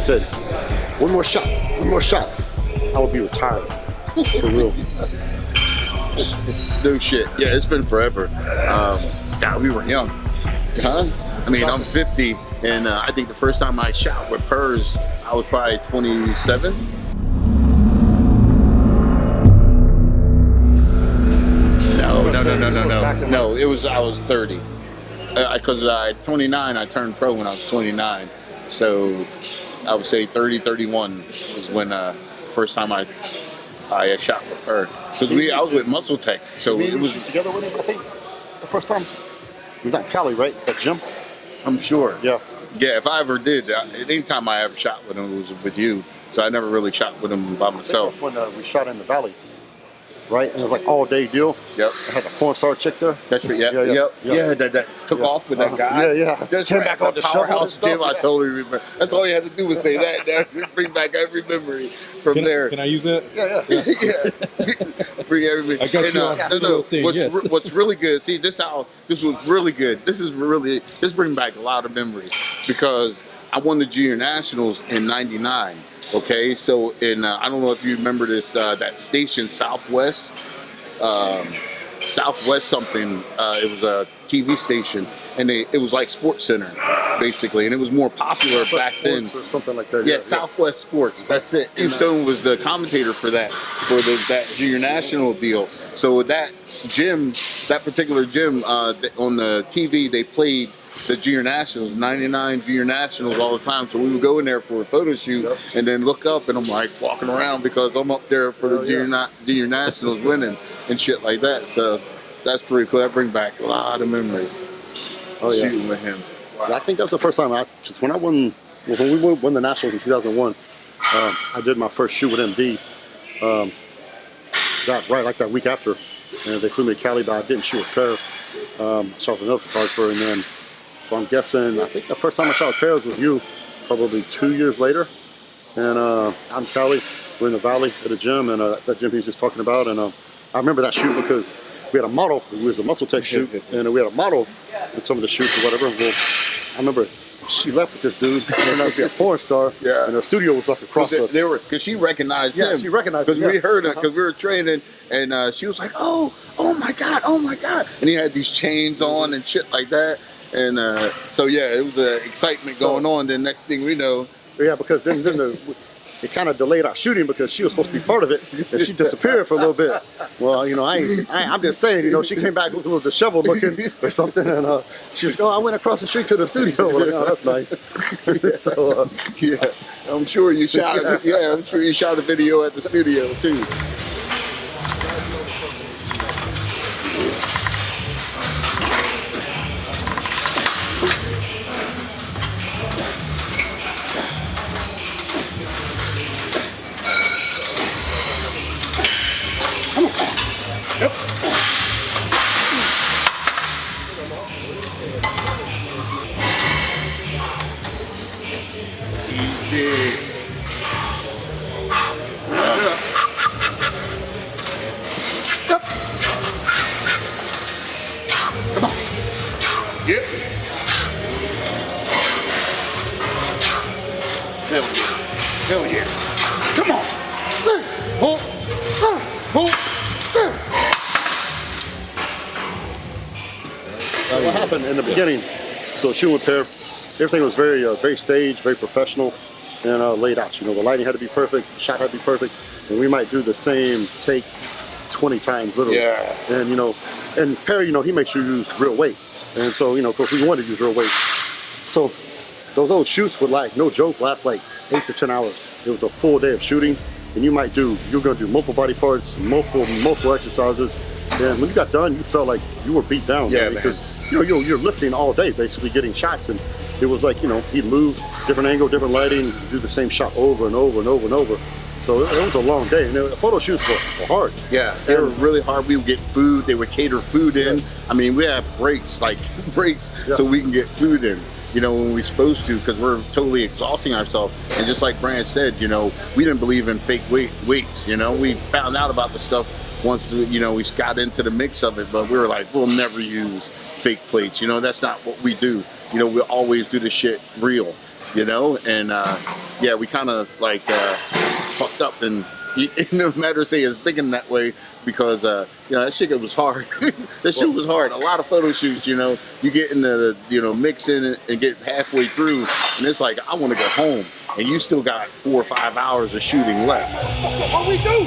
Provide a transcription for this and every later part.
said, one more shot, I would be retired. For real. No shit. Yeah, it's been forever. God, we were young. Huh? I mean, I'm 50, and I think the first time I shot with Purs, I was probably 27. No, it was, I was 30. Because 29, I turned pro when I was 29. So I would say 30, 31 was when first time I shot with Purs. Because I was with Muscle Tech, so it was together with him. I think the first time we was at Cali, right? At gym. I'm sure. Yeah. Yeah. If I ever did, anytime I ever shot with him, it was with you. So I never really shot with him by myself. When we shot in the valley, right? And it was like all day deal. Yep. I had the porn star chick there. That's right. Yeah. That took off with that guy. Yeah. Just came back on the powerhouse gym. I totally remember. That's all you had to do was say that. Bring back every memory from there. Can I use that? Yeah. Bring everything. I got you on saying yes. What's really good? See, this was really good. This brings back a lot of memories because I won the Junior Nationals in '99. Okay, so in I don't know if you remember this that station Southwest something. It was a TV station, and it was like Sports Center, basically, and it was more popular back then. Or something like that. Yeah, Southwest Sports. That's it. Steve Stone was the commentator for that that Junior National deal. So that particular gym, on the TV, they played the Junior Nationals, 99 Junior Nationals all the time. So we would go in there for a photo shoot and then look up, and I'm like walking around because I'm up there for the Junior Nationals winning and shit like that. So that's pretty cool. That brings back a lot of memories. Shooting with him. Wow. I think that was the first time when we won the Nationals in 2001, I did my first shoot with MD. That week after, and they flew me to Cali, but I didn't shoot with Per. Shot with another photographer, and then so I'm guessing, I think the first time I shot with Per was with you, probably 2 years later. And I'm in Cali, we're in the valley at a gym, and that gym he's just talking about. And I remember that shoot because we had a model. It was a Muscle Tech shoot, and we had a model in some of the shoots or whatever. Well, I remember she left with this dude, turned out to be a porn star, and her studio was like across because she recognized him. Yeah, she recognized him. Because we heard it, because we were training, and she was like, oh my God. And he had these chains on and shit like that. And so, yeah, it was excitement going on. Then next thing we know. Yeah, because then it kind of delayed our shooting because she was supposed to be part of it, and she disappeared for a little bit. Well, I'm just saying, she came back looking a little disheveled looking or something, and she was going, I went across the street to the studio. I'm like, oh, that's nice. So, yeah, I'm sure you shot a video at the studio too. Hell yeah. Come on. So what happened in the beginning, so shooting with Per, everything was very staged, very professional, and laid out. The lighting had to be perfect, the shot had to be perfect, and we might do the same take 20 times literally. Yeah. And and Per, he makes you use real weight. And so, of course we wanted to use real weight. So those old shoots would, like, no joke, last like 8 to 10 hours. It was a full day of shooting, and you're gonna do multiple body parts, multiple exercises. And when you got done, you felt like you were beat down. Yeah, because you're lifting all day, basically getting shots, and it was like, he'd move, different angle, different lighting, do the same shot over and over and over and over. So it was a long day, and the photo shoots were hard. Yeah, they were really hard. We would get food, they would cater food in. I mean, we had breaks, so we can get food in, when we're supposed to, because we're totally exhausting ourselves. And just like Brand said, we didn't believe in fake weights, we found out about the stuff once, we got into the mix of it, but we were like, we'll never use fake plates, that's not what we do. We always do the shit real. you know, and yeah, we kind of like fucked up, and no matter say is thinking that way because you know, that shit was hard. That shit was hard. A lot of photo shoots, you know, you get in the, you know, mix in it and get halfway through, and it's like I want to go home, and you still got 4 or 5 hours of shooting left. What we do?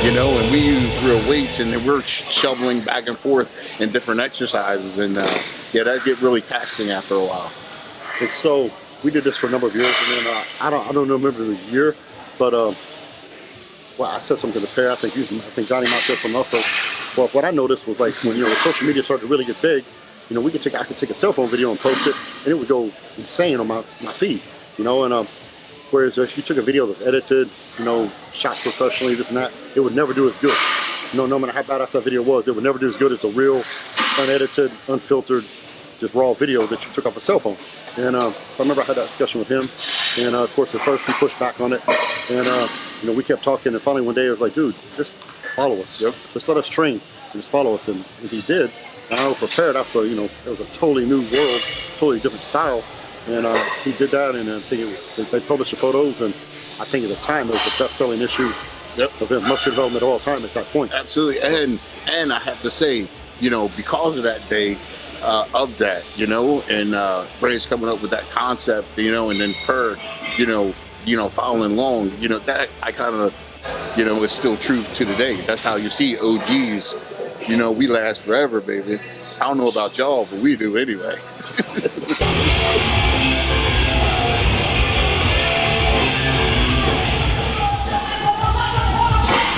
You know, and we use real weights, and then we're shoveling back and forth in different exercises, and yeah, that get really taxing after a while. And so we did this for a number of years, and then I don't remember the year, but well, I said something to the pair. I think Johnnie might said something also. Well, what I noticed was like when, you know, social media started to really get big, you know, I could take a cell phone video and post it, and it would go insane on my feed, you know, and whereas if you took a video that was edited, you know, shot professionally, this and that, it would never do as good. You know, no matter how badass that video was, it would never do as good as a real, unedited, unfiltered, just raw video that you took off a cell phone. And so I remember I had that discussion with him, and of course at first he pushed back on it, and you know, we kept talking, and finally one day I was like, dude, just follow us, just let us train, just follow us, and he did. And I know for Paradise, so you know, it was a totally new world, totally different style, and he did that, and I think they published the photos, and I think at the time it was the best-selling issue of muscular development of all time at that point. Absolutely, and I have to say, you know, because of that day, of that, you know, and Ray's coming up with that concept, you know, and then Per, you know, following along, you know, that I kind of, you know, is still true to today. That's how you see OGs, you know, we last forever, baby. I don't know about y'all, but we do anyway.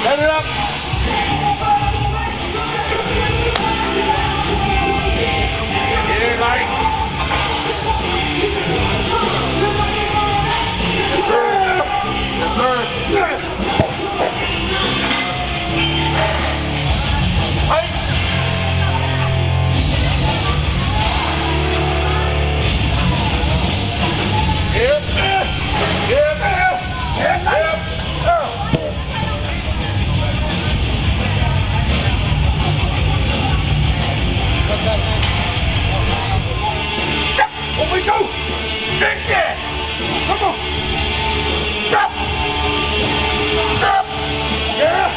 Set it up. Get it right. Yes, sir. Yes, sir. Right. Yep. Yep. Yep. Yep. What we do? Take it! Come on! Stop! Stop! Yeah!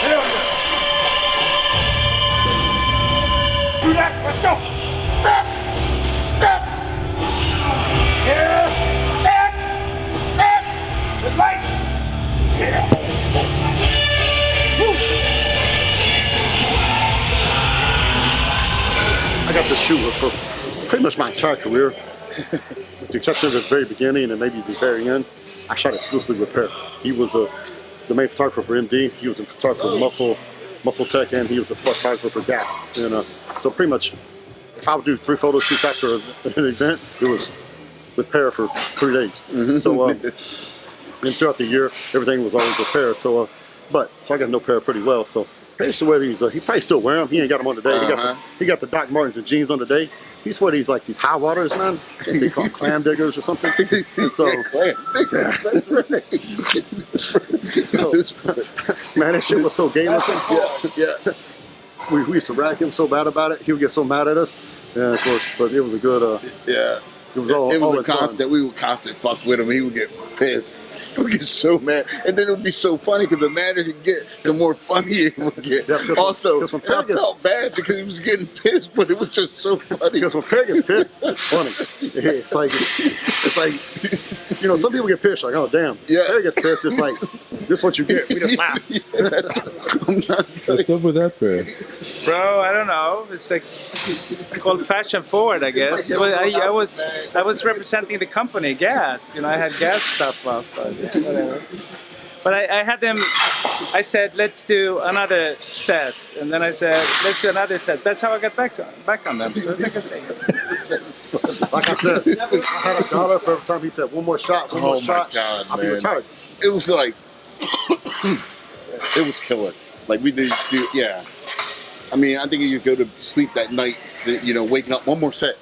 Hell yeah! Do that! Let's go! Stop! Stop! Yeah! Stop! Stop! The light! Yeah! Woo! I got to shoot for pretty much my entire career, with the exception of the very beginning and maybe the very end. I shot exclusively with Per. He was the main photographer for MD. He was a photographer for Muscle Tech, and he was a photographer for GASP. And so pretty much, if I would do 3 photo shoots after an event, it was with Per for 3 days. So and throughout the year, everything was always with Per. So so I got to know Per pretty well. So I used to wear these. He probably still wear them. He ain't got them on today. He got the Doc Martens and jeans on today. He used to wear these like these high waters, man. They call clam diggers or something. And so, Clam diggers. That's right. so man, that shit was so gay looking. Yeah. We used to rag him so bad about it. He would get so mad at us. And of course, but it was a good. Yeah. It was all. It was all a constant. We would constant fuck with him. He would get pissed. He would get so mad, and then it would be so funny because the madder he get, the more funny he would get. Yeah, also, when I felt bad because he was getting pissed, but it was just so funny. Because when Per gets pissed, it's funny. It's like, you know, some people get pissed like, oh damn. Yeah. Per gets pissed, it's like, this is what you get. We just laugh. I'm not telling What's up with that, pair? Bro, I don't know. It's like it's called fashion forward, I guess. I was representing the company, GASP. You know, I had GASP stuff up, but whatever. But I had them. I said, let's do another set, and then I said, let's do another set. That's how I got back on them. So it's a good thing. Like I said, I had a dollar for every time he said one more shot, one more shot. God, I'll be man. retired. It was like, it was killer. Like we did, yeah. I mean, I think you go to sleep that night, you know, waking up one more set.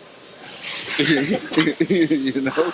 You know?